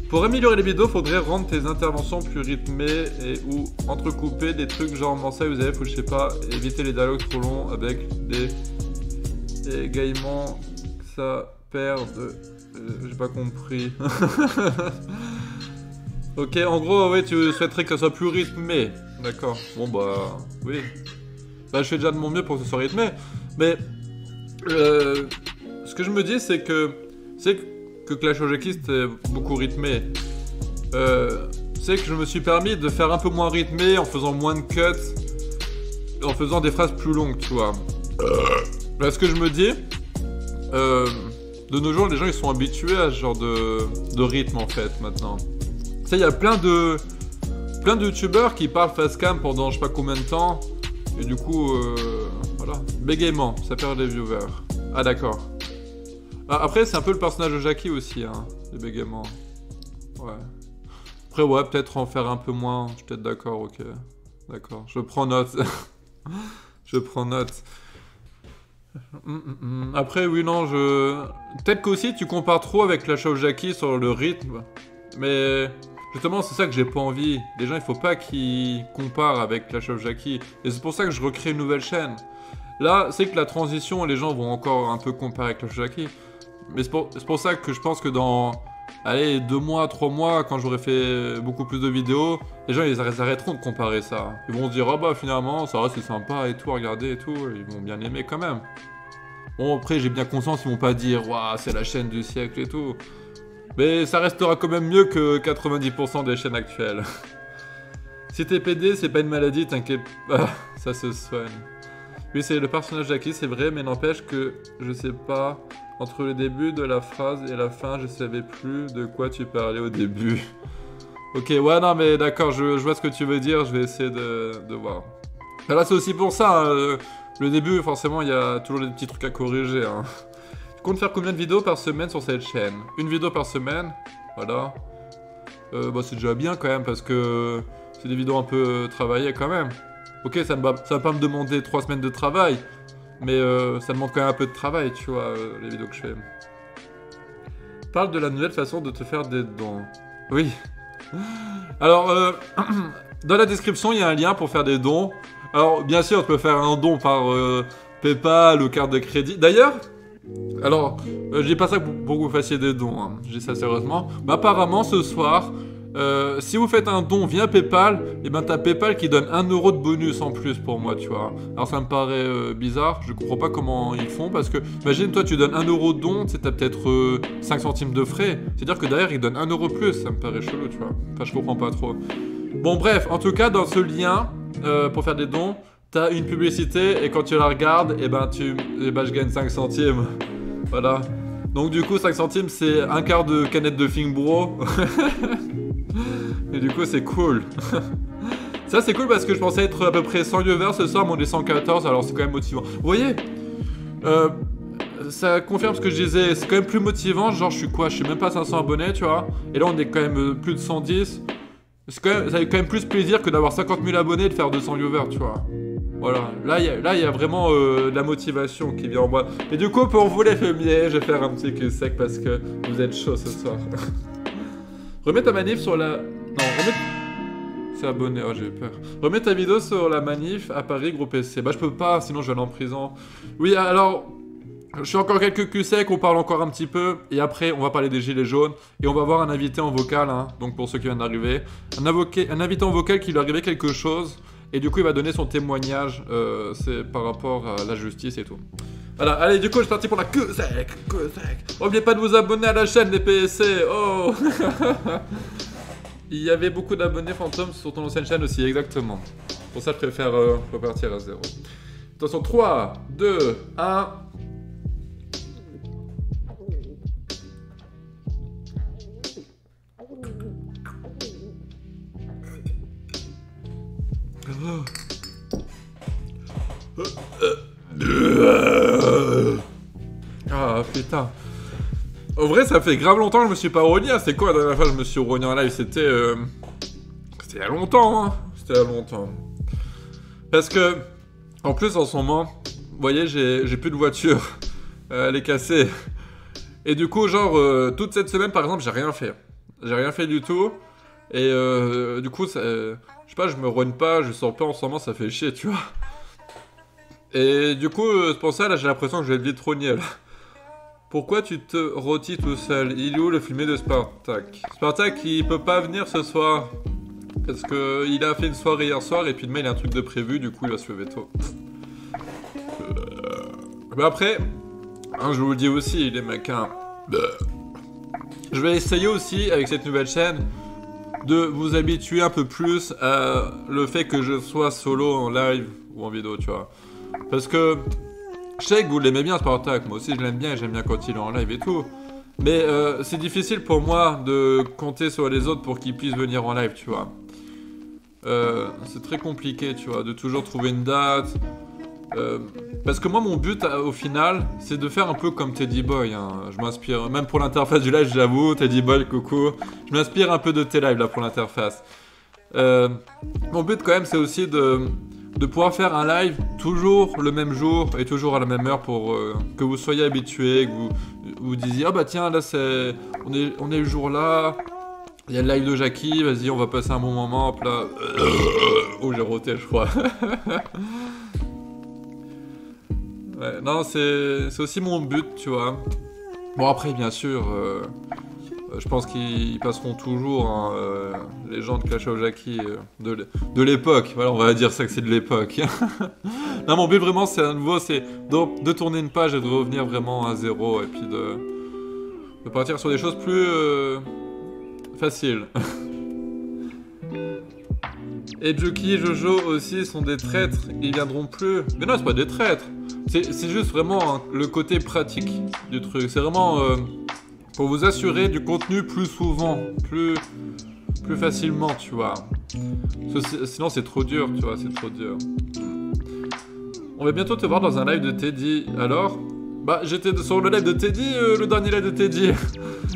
Pour améliorer les vidéos, faudrait rendre tes interventions plus rythmées et ou entrecouper des trucs genre Mansai ou ZF ou je sais pas, éviter les dialogues trop longs avec des égaiements que ça perd de... j'ai pas compris. Ok, en gros, oui, tu souhaiterais que ça soit plus rythmé. D'accord, bon bah, oui. Bah, je fais déjà de mon mieux pour que ce soit rythmé, mais... ce que je me dis, c'est que Clash of Clans c'était beaucoup rythmé. C'est que je me suis permis de faire un peu moins rythmé en faisant moins de cuts, en faisant des phrases plus longues, tu vois. Parce que je me dis, de nos jours, les gens ils sont habitués à ce genre de rythme en fait maintenant. Tu sais, il y a plein de youtubeurs qui parlent facecam pendant je sais pas combien de temps, et du coup, voilà. Bégaiement, ça perd des viewers. Ah d'accord. Après, c'est un peu le personnage de Jackie aussi, hein, les bégaiements. Ouais. Après, ouais, peut-être en faire un peu moins. Je suis peut-être d'accord, ok. D'accord, je prends note. Je prends note. Après, oui, non, peut-être qu'aussi, tu compares trop avec Clash of Jackie sur le rythme. Mais... justement, c'est ça que j'ai pas envie. Les gens, il faut pas qu'ils comparent avec Clash of Jackie. Et c'est pour ça que je recrée une nouvelle chaîne. Là, c'est que la transition, les gens vont encore un peu comparer avec Clash of Jackie. Mais c'est pour ça que je pense que dans, allez, 2 mois, 3 mois, quand j'aurai fait beaucoup plus de vidéos, les gens, ils arrêteront de comparer ça. Ils vont se dire, ah bah finalement, ça reste sympa et tout, regardez et tout. Ils vont bien aimer quand même. Bon, après, j'ai bien conscience, ils vont pas dire, waouh, c'est la chaîne du siècle et tout. Mais ça restera quand même mieux que 90% des chaînes actuelles. Si t'es PD, c'est pas une maladie, t'inquiète pas, ça se soigne. Oui, c'est le personnage Jackie, c'est vrai, mais n'empêche que je sais pas, entre le début de la phrase et la fin, je savais plus de quoi tu parlais au début. Ok, ouais, non, mais d'accord, je vois ce que tu veux dire, je vais essayer de voir. Et là, c'est aussi pour ça, hein, le début, forcément, il y a toujours des petits trucs à corriger, hein. Tu comptes faire combien de vidéos par semaine sur cette chaîne? Une vidéo par semaine, voilà. Bah, c'est déjà bien quand même, parce que c'est des vidéos un peu travaillées quand même. Ok, ça va pas me demander 3 semaines de travail, mais ça demande quand même un peu de travail, tu vois, les vidéos que je fais. Parle de la nouvelle façon de te faire des dons. Oui. Alors, dans la description, il y a un lien pour faire des dons. Alors, bien sûr, tu peux faire un don par PayPal ou carte de crédit. D'ailleurs, alors, je dis pas ça pour que vous fassiez des dons, hein. Je dis ça sérieusement. Mais apparemment, ce soir... si vous faites un don via PayPal, et ben t'as PayPal qui donne 1 euro de bonus en plus pour moi, tu vois. Alors ça me paraît bizarre, je comprends pas comment ils font, parce que, imagine toi tu donnes 1 euro de don, tu sais, t'as peut-être 5 centimes de frais, c'est-à-dire que derrière ils donnent 1 euro plus, ça me paraît chelou, tu vois. Enfin, je comprends pas trop. Bon bref, en tout cas, dans ce lien, pour faire des dons, t'as une publicité, et quand tu la regardes, et ben je gagne 5 centimes. Voilà. Donc du coup, 5 centimes, c'est un quart de canette de Fingbro. Et du coup, c'est cool. Ça, c'est cool parce que je pensais être à peu près 100 viewers ce soir, mais on est 114, alors c'est quand même motivant. Vous voyez, ça confirme ce que je disais, c'est quand même plus motivant, genre je suis quoi, je suis même pas 500 abonnés, tu vois. Et là, on est quand même plus de 110. Ça fait quand même plus plaisir que d'avoir 50 000 abonnés et de faire 200 viewers, tu vois. Voilà, là il y a vraiment de la motivation qui vient en moi. Et du coup, pour vous les fumiers, je vais faire un petit cul sec parce que vous êtes chaud ce soir. Remets ta manif sur la... Non, remets... C'est abonné, oh j'ai eu peur. Remets ta vidéo sur la manif à Paris, groupe PC. Bah je peux pas, sinon je vais aller en prison. Oui, alors... Je suis encore quelques culs secs, on parle encore un petit peu, et après on va parler des gilets jaunes, et on va voir un invité en vocal, hein, donc pour ceux qui viennent d'arriver, un invité en vocal qui lui est arrivé quelque chose, et du coup il va donner son témoignage, c'est par rapport à la justice et tout. Voilà, allez, du coup je suis parti pour la queue sec. N'oubliez pas de vous abonner à la chaîne des PSC, oh. Il y avait beaucoup d'abonnés fantômes sur ton ancienne chaîne aussi, exactement. Pour ça je préfère repartir à 0. Attention, 3, 2, 1... Ah putain. En vrai ça fait grave longtemps que je me suis pas rogné. C'est quoi la dernière fois que je me suis rogné en live? C'était il y a longtemps, hein. C'était il y a longtemps. Parce que en plus en ce moment, vous voyez, j'ai plus de voiture. Elle est cassée. Et du coup genre toute cette semaine par exemple j'ai rien fait. J'ai rien fait du tout. Et du coup ça, je sais pas, je me rogne pas, je sors pas en ce moment, ça fait chier, tu vois. Et du coup, c'est pour ça, là, j'ai l'impression que je vais vite rogner, là. Pourquoi tu te rôtis tout seul? Il est où le filmé de Spartak? Spartak, il peut pas venir ce soir. Parce que il a fait une soirée hier soir, et puis demain, il a un truc de prévu, du coup, il va se lever tôt. Mais après, hein, je vous le dis aussi, les mecs, hein. Je vais essayer aussi, avec cette nouvelle chaîne, de vous habituer un peu plus à le fait que je sois solo en live ou en vidéo, tu vois. Parce que je sais que vous l'aimez bien Spartak, moi aussi je l'aime bien et j'aime bien quand il est en live et tout. Mais c'est difficile pour moi de compter sur les autres pour qu'ils puissent venir en live, tu vois. C'est très compliqué, tu vois, de toujours trouver une date. Parce que moi mon but au final c'est de faire un peu comme Teddy Boy, hein. Je m'inspire, même pour l'interface du live j'avoue, Teddy Boy, coucou. Je m'inspire un peu de tes lives là pour l'interface. Mon but quand même c'est aussi de pouvoir faire un live toujours le même jour et toujours à la même heure pour que vous soyez habitués, que vous disiez ah bah tiens là c'est on est le jour là, il y a le live de Jackie, vas-y on va passer un bon moment, hop là. Oh j'ai roté je crois. Ouais, non c'est aussi mon but tu vois. Bon après bien sûr je pense qu'ils passeront toujours, hein, les gens de Clash of Jackie de l'époque. Voilà, on va dire ça que c'est de l'époque. Non, mon but vraiment, c'est à nouveau, c'est de tourner une page et de revenir vraiment à 0 et puis de partir sur des choses plus faciles. Et Juki et Jojo aussi sont des traîtres, ils viendront plus. Mais non, c'est pas des traîtres. C'est juste vraiment hein, le côté pratique du truc. C'est vraiment... pour vous assurer du contenu plus souvent, plus facilement, tu vois. Sinon, c'est trop dur, tu vois, c'est trop dur. On va bientôt te voir dans un live de Teddy. Alors? Bah, j'étais sur le live de Teddy, le dernier live de Teddy.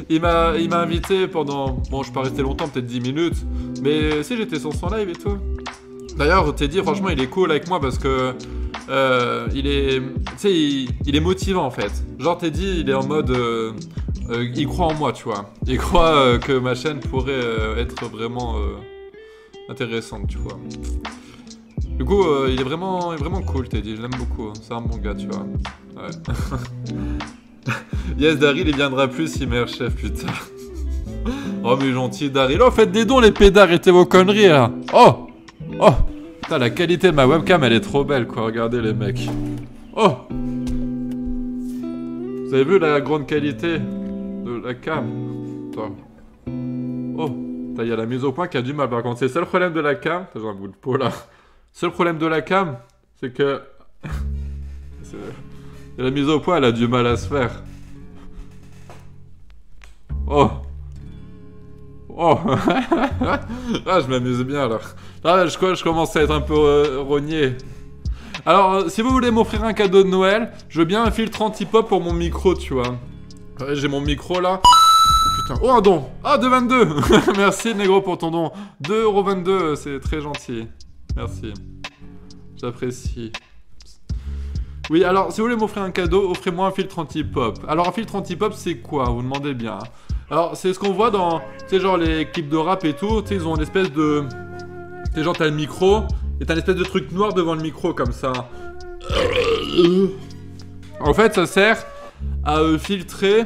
Il m'a invité pendant... Bon, je suis pas resté longtemps, peut-être 10 minutes. Mais si, j'étais sur son live et tout. D'ailleurs, Teddy, franchement, il est cool avec moi parce que... il est... Tu sais, il est motivant, en fait. Genre, Teddy, il est en mode... il croit en moi, tu vois. Il croit que ma chaîne pourrait être vraiment intéressante, tu vois. Du coup, il est vraiment cool, Teddy. Je l'aime beaucoup. C'est un bon gars, tu vois. Ouais. Yes, Daryl, il viendra plus si meilleur chef, putain. Oh, mais gentil, Daryl. Oh, faites des dons, les pédards, arrêtez vos conneries, là. Oh. Oh. Putain, la qualité de ma webcam, elle est trop belle, quoi. Regardez, les mecs. Oh. Vous avez vu la grande qualité de la cam? Attends. Oh. Il y a la mise au point qui a du mal, par contre. C'est le seul problème de la cam. J'ai un bout de peau, là. Le seul problème de la cam, c'est que... la mise au point, elle a du mal à se faire. Oh. Oh. Ah, je m'amuse bien, là. Ah, je commence à être un peu rogné. Alors, si vous voulez m'offrir un cadeau de Noël, je veux bien un filtre anti-pop pour mon micro, tu vois. Ouais, j'ai mon micro, là. Putain. Oh, un don. Ah, 2,22. Merci, Negro, pour ton don. 2,22 €, c'est très gentil. Merci. J'apprécie. Oui, alors, si vous voulez m'offrir un cadeau, offrez-moi un filtre anti-pop. Alors, un filtre anti-pop, c'est quoi? Vous demandez bien. Alors, c'est ce qu'on voit dans, tu sais, genre les clips de rap et tout. Tu sais, ils ont une espèce de... Tu sais, genre, t'as le micro, et t'as une espèce de truc noir devant le micro, comme ça. En fait, ça sert à filtrer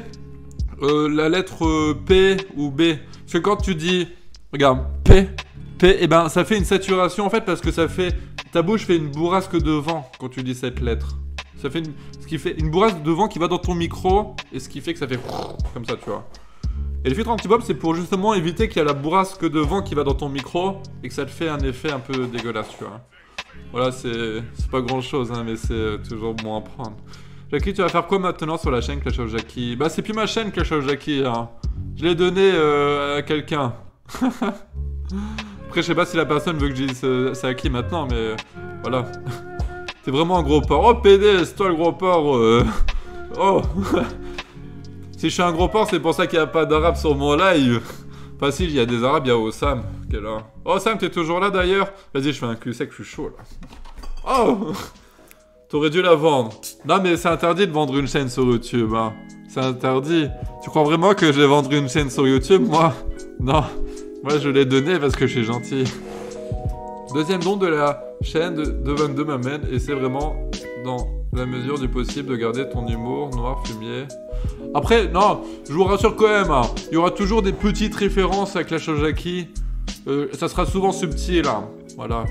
la lettre P ou B. Parce que quand tu dis, regarde, P, et ben ça fait une saturation en fait parce que ça fait, ta bouche fait une bourrasque de vent quand tu dis cette lettre. Ça fait ce qui fait une bourrasque de vent qui va dans ton micro et ce qui fait que ça fait comme ça, tu vois. Et le filtre anti-pop, c'est pour justement éviter qu'il y a la bourrasque de vent qui va dans ton micro et que ça te fait un effet un peu dégueulasse, tu vois. Voilà, c'est pas grand chose, hein, mais c'est toujours bon à prendre. Jackie, tu vas faire quoi maintenant sur la chaîne Clash of Jackie? Bah, c'est plus ma chaîne Clash of Jackie, hein. Je l'ai donné à quelqu'un. Après, je sais pas si la personne veut que je dise c'est à qui maintenant, mais voilà. T'es vraiment un gros porc. Oh, PD, c'est toi le gros porc. Oh. Si je suis un gros porc, c'est pour ça qu'il n'y a pas d'arabe sur mon live. Enfin, si, il y a des arabes, il y a Osam qui est là. Oh, Sam, t'es toujours là d'ailleurs? Vas-y, je fais un cul sec, je suis chaud là. Oh! T'aurais dû la vendre. Non, mais c'est interdit de vendre une chaîne sur YouTube, hein. C'est interdit. Tu crois vraiment que je vais vendre une chaîne sur YouTube, moi? Non. Moi, je l'ai donné parce que je suis gentil. Deuxième don de la chaîne de 22 m'amène, et c'est vraiment dans la mesure du possible de garder ton humour noir fumier. Après, non, je vous rassure quand même, hein, il y aura toujours des petites références à Clash of Jackie. Ça sera souvent subtil, hein, voilà.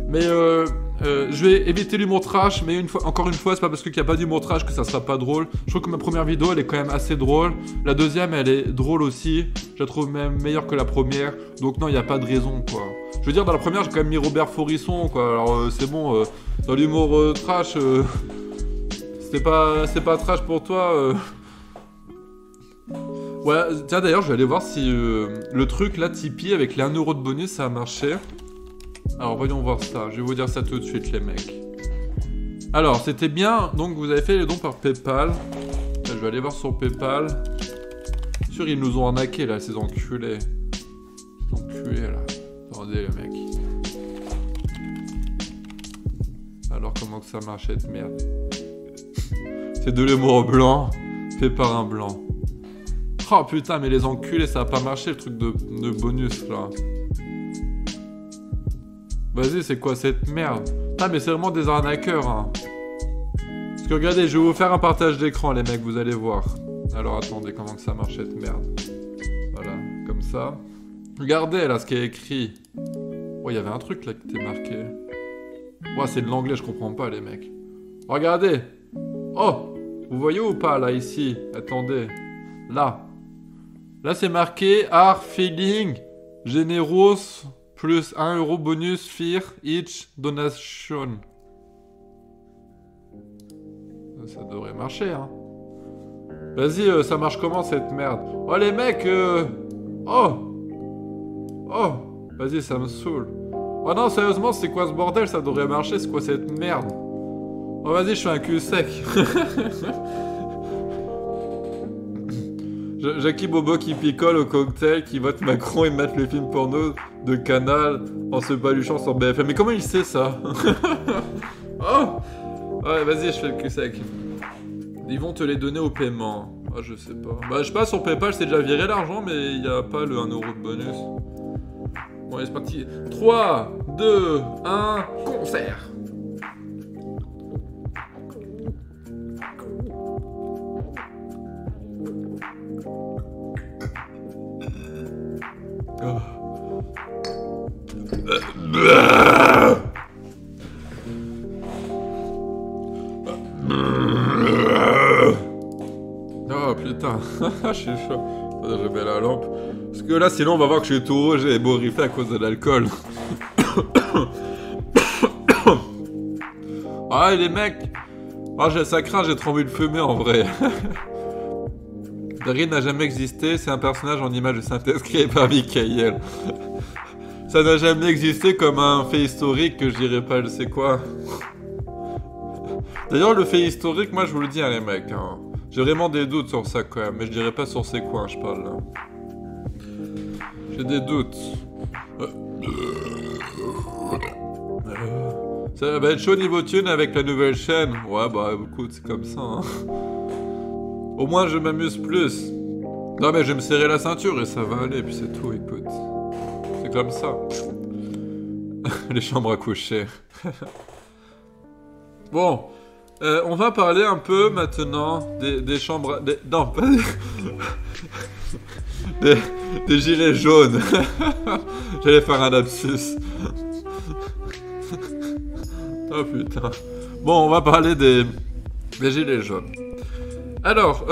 Mais je vais éviter l'humour trash, mais encore une fois, c'est pas parce qu'il n'y a pas d'humour trash que ça sera pas drôle. Je trouve que ma première vidéo, elle est quand même assez drôle. La deuxième, elle est drôle aussi. Je la trouve même meilleure que la première. Donc non, il n'y a pas de raison, quoi. Je veux dire, dans la première, j'ai quand même mis Robert Forisson, quoi. Alors c'est bon, dans l'humour trash, c'est pas trash pour toi. Ouais, tiens, d'ailleurs, je vais aller voir si le truc là, Tipeee, avec les 1€ de bonus, ça a marché. Alors, voyons voir ça. Je vais vous dire ça tout de suite, les mecs. Alors, c'était bien. Donc, vous avez fait les dons par PayPal. Là, je vais aller voir sur PayPal. Sûr, ils nous ont arnaqués, là, ces enculés. Ces enculés, là. Attendez, les mecs. Alors, comment que ça marche, cette merde? C'est de l'humour blanc, fait par un blanc. Oh putain, mais les enculés, ça a pas marché le truc de bonus là. Vas-y, c'est quoi cette merde? Ah, mais c'est vraiment des arnaqueurs, hein. Parce que regardez, je vais vous faire un partage d'écran, les mecs, vous allez voir. Alors attendez, comment que ça marche cette merde? Voilà, comme ça. Regardez là ce qui est écrit. Oh, il y avait un truc là qui était marqué. Oh, c'est de l'anglais, je comprends pas, les mecs. Regardez. Oh, vous voyez ou pas là, ici? Attendez. Là. Là, c'est marqué Art Feeling Generous plus 1€ bonus Fear Each Donation. Ça devrait marcher, hein. Vas-y, ça marche comment cette merde? Oh, les mecs, Oh! Oh! Vas-y, ça me saoule. Oh non, sérieusement, c'est quoi ce bordel? Ça devrait marcher, c'est quoi cette merde? Oh, vas-y, je fais un cul sec. Jackie Bobo qui picole au cocktail, qui vote Macron et mate le film porno de Canal en se baluchant sur BFM. Mais comment il sait ça? Oh! Ouais, vas-y, je fais le cul sec. Ils vont te les donner au paiement. Ah, je sais pas. Bah, je sais pas, sur PayPal, c'est déjà viré l'argent, mais il n'y a pas le 1€ de bonus. Bon, allez, c'est parti. 3, 2, 1, concert! Oh putain, je suis chaud. Je mets la lampe. Parce que là, sinon, on va voir que je suis tout rouge et ébouriffé à cause de l'alcool. Ah, les mecs. Ah, ça craint, j'ai trop envie de fumer en vrai. Daryl n'a jamais existé, c'est un personnage en image de synthèse créé par Michael. Ça n'a jamais existé comme un fait historique que je dirais pas je sais quoi. D'ailleurs, le fait historique, moi je vous le dis, hein, les mecs. Hein, j'ai vraiment des doutes sur ça quand même, mais je dirais pas sur c'est quoi, je parle là. J'ai des doutes. Ça va être chaud niveau thune avec la nouvelle chaîne. Ouais, bah écoute, c'est comme ça. Hein. Au moins, je m'amuse plus. Non, mais je vais me serrer la ceinture et ça va aller, puis c'est tout, écoute. C'est comme ça. Les chambres à coucher. Bon. On va parler un peu maintenant des chambres... non, pas des gilets jaunes. J'allais faire un lapsus. Oh putain. Bon, on va parler des gilets jaunes. Alors,